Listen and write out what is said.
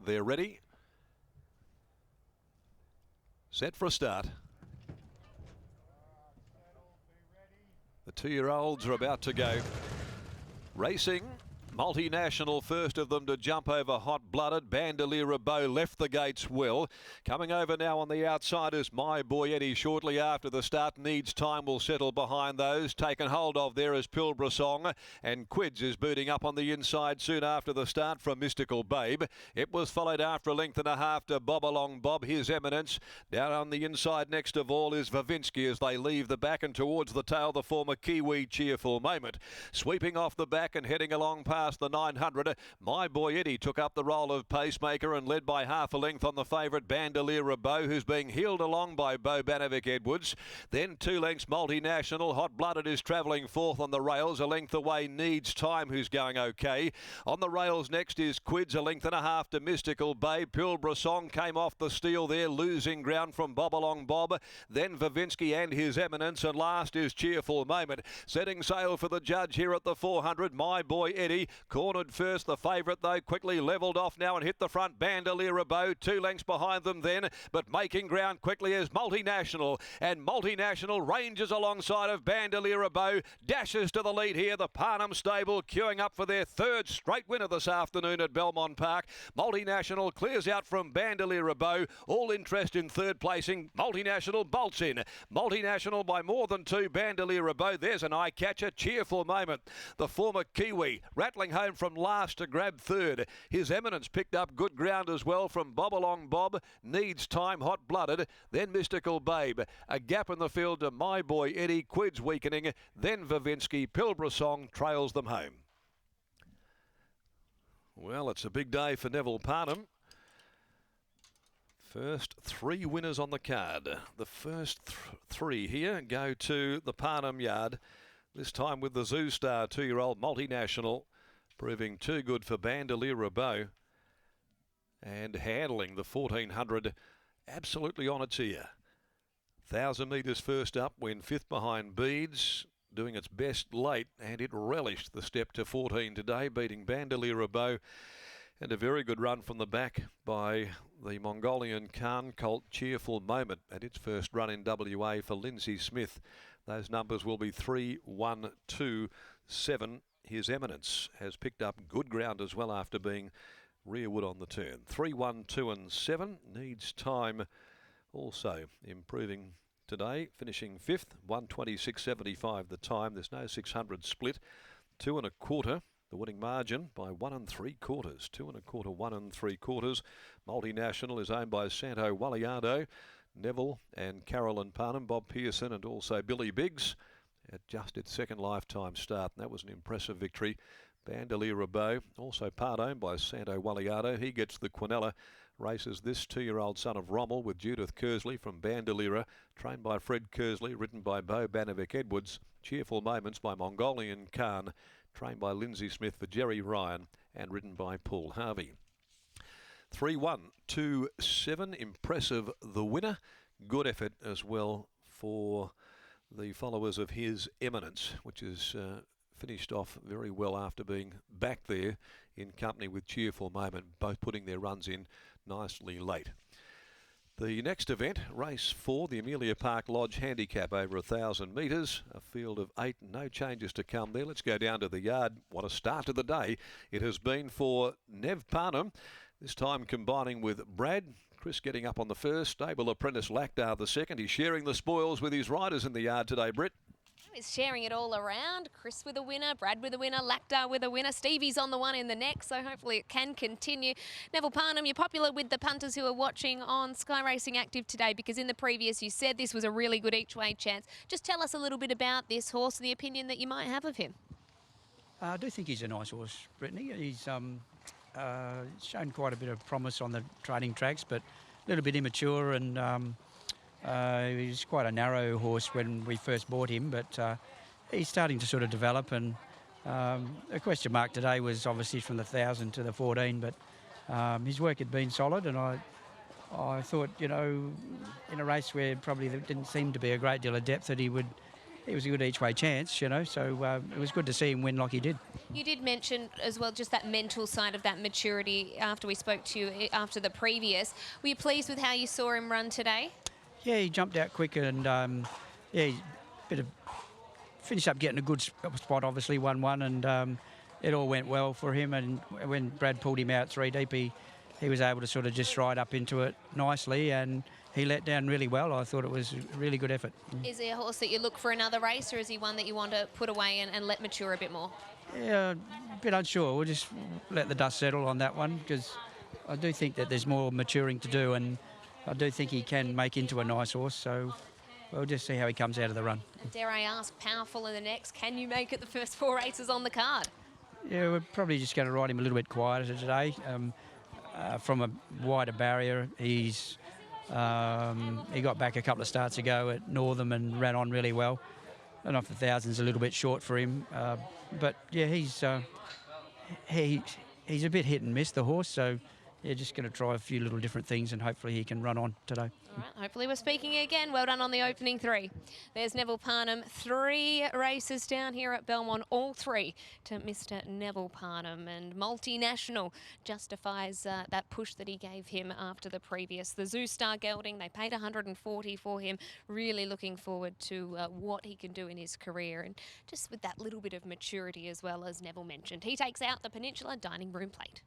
They're ready. Set for a start. The 2-year-olds are about to go. Racing. Multinational, first of them to jump over Hot-Blooded. Bandolier Rabeau left the gates well. Coming over now on the outside is My Boy Eddie. Shortly after the start, Needs Time will settle behind those. Taken hold of there is Pilbara Song, and Quids is booting up on the inside soon after the start from Mystical Babe. It was followed after a length and a half to Bob Along Bob, His Eminence. Down on the inside next of all is Vavinsky as they leave the back, and towards the tail the former Kiwi Cheerful Moment. Sweeping off the back and heading along past the 900, My Boy Eddie took up the role of pacemaker and led by half a length on the favourite Bandolier Rabeau, who's being heeled along by Bo Banovic Edwards. Then 2 lengths Multinational. Hot-Blooded is travelling fourth on the rails. A length away Needs Time, who's going okay. On the rails next is Quids, a length and a half to Mystical Babe. Pilbara Song came off the steel there, losing ground from Bob Along Bob. Then Vavinsky and His Eminence, and last is Cheerful Moment. Setting sail for the judge here at the 400, My Boy Eddie. Cornered first, the favourite though, quickly levelled off now and hit the front. Bandolier Rabeau, 2 lengths behind them then, but making ground quickly is Multinational. And Multinational ranges alongside of Bandolier Rabeau, dashes to the lead here. The Parnham stable queuing up for their 3rd straight winner this afternoon at Belmont Park. Multinational clears out from Bandolier Rabeau. All interest in 3rd placing. Multinational bolts in. Multinational by more than 2. Bandolier Rabeau. There's an eye catcher. Cheerful Moment. The former Kiwi rattling home from last to grab 3rd. His Eminence picked up good ground as well from Bob Along Bob. Needs Time, Hot-Blooded. Then Mystical Babe. A gap in the field to My Boy Eddie. Quids weakening. Then Vavinsky. Pilbara Song trails them home. Well, it's a big day for Neville Parnham. First 3 winners on the card. The first 3 here go to the Parnham yard. This time with the Zoo Star 2-year-old Multinational, proving too good for Bandolier Rabeau, and handling the 1400 absolutely on its ear. 1,000 metres first up, went 5th behind Beads, doing its best late, and it relished the step to 14 today, beating Bandolier Rabeau. And a very good run from the back by the Mongolian Khan colt Cheerful Moment at its first run in WA for Lindsay Smith. Those numbers will be 3, 1, 2, 7. His Eminence has picked up good ground as well after being rearward on the turn. 3, 1, 2 and 7. Needs Time also improving today, finishing 5th. 1:26.75 the time. There's no 600 split. 2 1/4. The winning margin by 1 3/4. 2 1/4, 1 3/4. Multinational is owned by Santo Waliardo, Neville and Carolyn Parnham, Bob Pearson and also Billy Biggs at just its 2nd lifetime start. And that was an impressive victory. Bandolier Rabeau, also part owned by Santo Waliardo. He gets the Quinella. Races this 2-year-old son of Rommel with Judith Kersley from Bandolier, trained by Fred Kersley, ridden by Bo Banovic Edwards. Cheerful Moments by Mongolian Khan, trained by Lindsay Smith for Jerry Ryan and ridden by Paul Harvey. 3, 1, 2, 7. Impressive the winner. Good effort as well for the followers of His Eminence, which is finished off very well after being back there in company with Cheerful Moment, both putting their runs in nicely late. The next event, race 4, the Amelia Park Lodge Handicap over 1,000 metres. A field of 8, no changes to come there. Let's go down to the yard. What a start to the day it has been for Nev Parnham. This time combining with Brad. Chris getting up on the first. Stable apprentice Lactar the second. He's sharing the spoils with his riders in the yard today, Britt. He's sharing it all around. Chris with a winner, Brad with a winner, Lactar with a winner, Stevie's on the one in the next, so hopefully it can continue. Neville Parnham, you're popular with the punters who are watching on Sky Racing Active today because in the previous you said this was a really good each-way chance. Just tell us a little bit about this horse and the opinion that you might have of him. I do think he's a nice horse, Brittany. He's shown quite a bit of promise on the training tracks, but a little bit immature and he's quite a narrow horse when we first bought him, but he's starting to sort of develop. And a question mark today was obviously from the 1,000 to the 14, but his work had been solid, and I thought, you know, in a race where probably there didn't seem to be a great deal of depth, that he would he was a good each-way chance, you know, so it was good to see him win like he did. You did mention as well just that mental side of that maturity after we spoke to you after the previous. Were you pleased with how you saw him run today? Yeah, he jumped out quick and, yeah, finished up getting a good spot, obviously, 1-1, and it all went well for him. And when Brad pulled him out 3 deep, he was able to sort of just ride up into it nicely, and he let down really well. I thought it was a really good effort. Is he a horse that you look for another race, or is he one that you want to put away and let mature a bit more? Yeah, a bit unsure. We'll just let the dust settle on that one, because I do think that there's more maturing to do, and I do think he can make into a nice horse, so we'll just see how he comes out of the run. And dare I ask, powerful in the next, can you make it the first 4 races on the card? Yeah, we're probably just going to ride him a little bit quieter today. From a wider barrier, he got back a couple of starts ago at Northam and ran on really well. I don't know if the 1000's a little bit short for him, but yeah, he's a bit hit and miss, the horse, so yeah, just going to try a few little different things and hopefully he can run on today. All right, hopefully we're speaking again. Well done on the opening 3. There's Neville Parnham. 3 races down here at Belmont, all 3 to Mr. Neville Parnham. And multinational justifies that push that he gave him after the previous. The Zoo Star gelding, they paid $140 for him. Really looking forward to what he can do in his career. And just with that little bit of maturity as well, as Neville mentioned. He takes out the Peninsula Dining Room Plate.